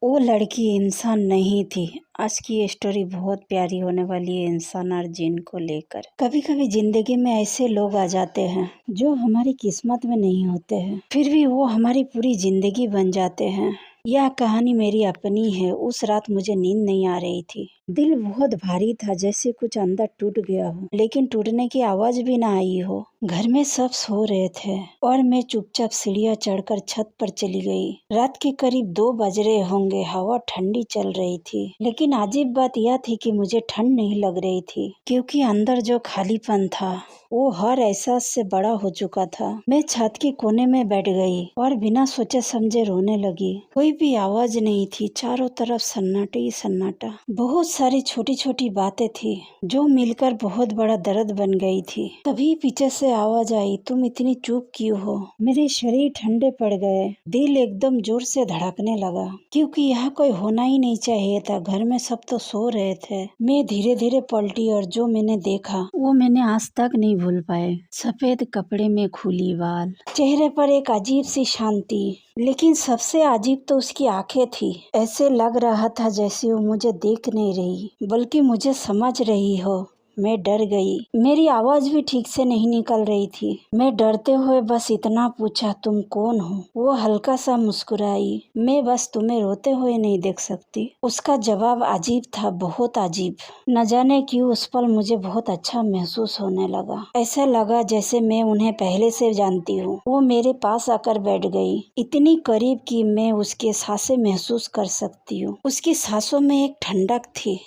वो लड़की इंसान नहीं थी। आज की ये स्टोरी बहुत प्यारी होने वाली है इंसान और जिन को लेकर। कभी कभी जिंदगी में ऐसे लोग आ जाते हैं जो हमारी किस्मत में नहीं होते हैं, फिर भी वो हमारी पूरी जिंदगी बन जाते हैं। यह कहानी मेरी अपनी है। उस रात मुझे नींद नहीं आ रही थी। दिल बहुत भारी था, जैसे कुछ अंदर टूट गया हो, लेकिन टूटने की आवाज भी ना आई हो। घर में सब सो रहे थे और मैं चुपचाप सीढ़ियां चढ़कर छत पर चली गई। रात के करीब 2 बज रहे होंगे। हवा ठंडी चल रही थी, लेकिन अजीब बात यह थी कि मुझे ठंड नहीं लग रही थी, क्योंकि अंदर जो खालीपन था वो हर एहसास से बड़ा हो चुका था। मैं छत के कोने में बैठ गई और बिना सोचे समझे रोने लगी। कोई भी आवाज नहीं थी, चारों तरफ सन्नाटा ही सन्नाटा। बहुत सारी छोटी छोटी बातें थी जो मिलकर बहुत बड़ा दर्द बन गई थी। तभी पीछे से आवाज आई, तुम इतनी चुप क्यों हो? मेरे शरीर ठंडे पड़ गए। दिल एकदम जोर से धड़कने लगा, क्योंकि यहाँ कोई होना ही नहीं चाहिए था। घर में सब तो सो रहे थे। मैं धीरे धीरे पलटी और जो मैंने देखा वो मैंने आज तक नहीं भूल पाए। सफेद कपड़े में खुली बाल, चेहरे पर एक अजीब सी शांति, लेकिन सबसे अजीब तो उसकी आंखें थी। ऐसे लग रहा था जैसे वो मुझे देख नहीं रही, बल्कि मुझे समझ रही हो। मैं डर गई। मेरी आवाज भी ठीक से नहीं निकल रही थी। मैं डरते हुए बस इतना पूछा, तुम कौन हो? वो हल्का सा मुस्कुराई, मैं बस तुम्हें रोते हुए नहीं देख सकती। उसका जवाब अजीब था, बहुत अजीब। न जाने क्यों उस पल मुझे बहुत अच्छा महसूस होने लगा। ऐसा लगा जैसे मैं उन्हें पहले से जानती हूँ। वो मेरे पास आकर बैठ गई, इतनी करीब कि मैं उसके सांसें महसूस कर सकती हूँ। उसकी सांसों में एक ठंडक थी,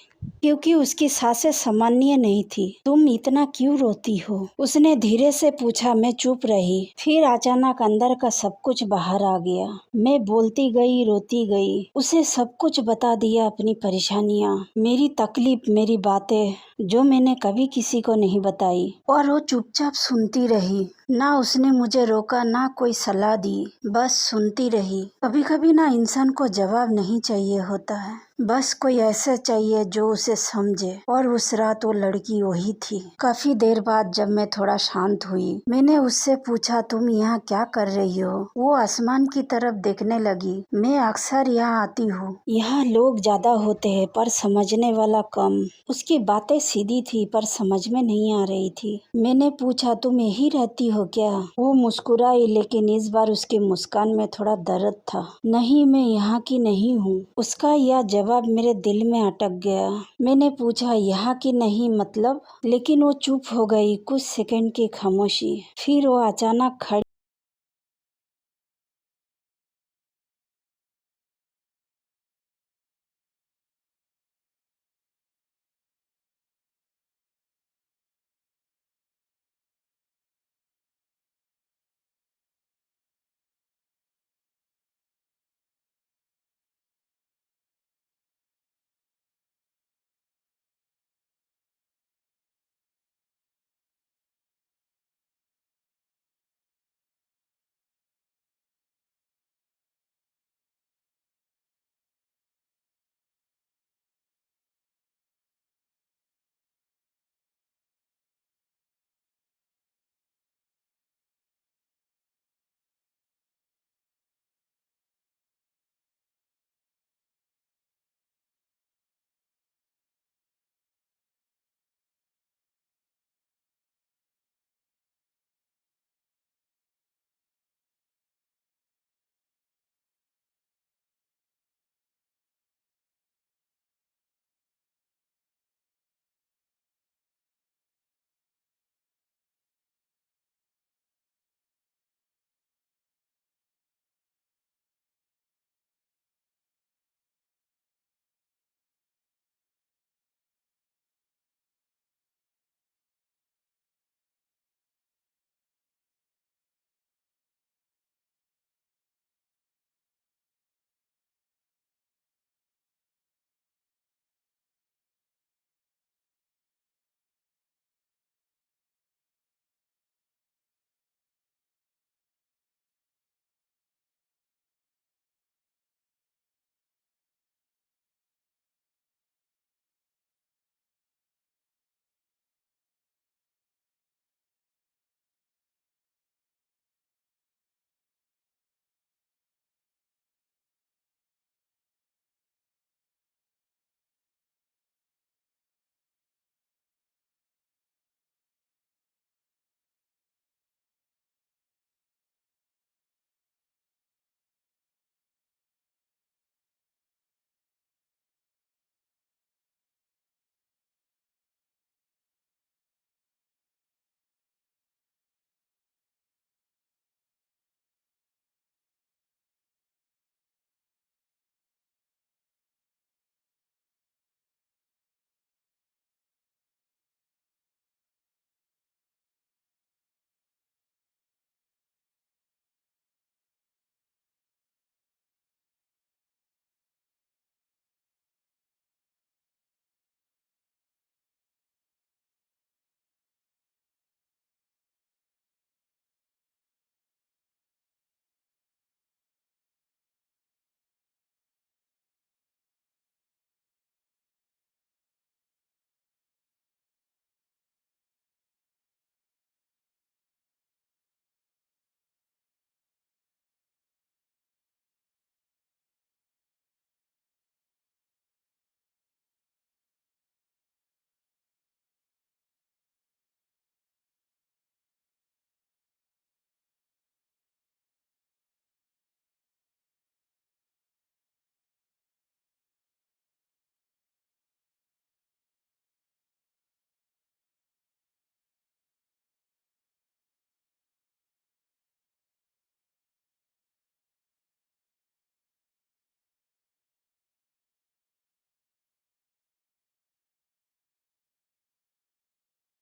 क्योंकि उसकी सांसें सामान्य नहीं थी। तुम इतना क्यों रोती हो? उसने धीरे से पूछा। मैं चुप रही। फिर अचानक अंदर का सब कुछ बाहर आ गया। मैं बोलती गई, रोती गई, उसे सब कुछ बता दिया, अपनी परेशानियां, मेरी तकलीफ, मेरी बातें जो मैंने कभी किसी को नहीं बताई। और वो चुपचाप सुनती रही। ना उसने मुझे रोका, ना कोई सलाह दी, बस सुनती रही। कभी कभी ना इंसान को जवाब नहीं चाहिए होता है, बस कोई ऐसा चाहिए जो उसे समझे। और उस रात वो लड़की वही थी। काफी देर बाद जब मैं थोड़ा शांत हुई, मैंने उससे पूछा, तुम यहाँ क्या कर रही हो? वो आसमान की तरफ देखने लगी। मैं अक्सर यहाँ आती हूँ। यहाँ लोग ज्यादा होते हैं पर समझने वाला कम। उसकी बातें सीधी थी पर समझ में नहीं आ रही थी। मैंने पूछा, तुम यही रहती हो क्या? वो मुस्कुराई, लेकिन इस बार उसकी मुस्कान में थोड़ा दर्द था। नहीं, मैं यहाँ की नहीं हूँ। उसका यह जवाब मेरे दिल में अटक गया। मैंने पूछा, यहाँ की नहीं मतलब? लेकिन वो चुप हो गई। कुछ सेकंड की खामोशी, फिर वो अचानक खड़ी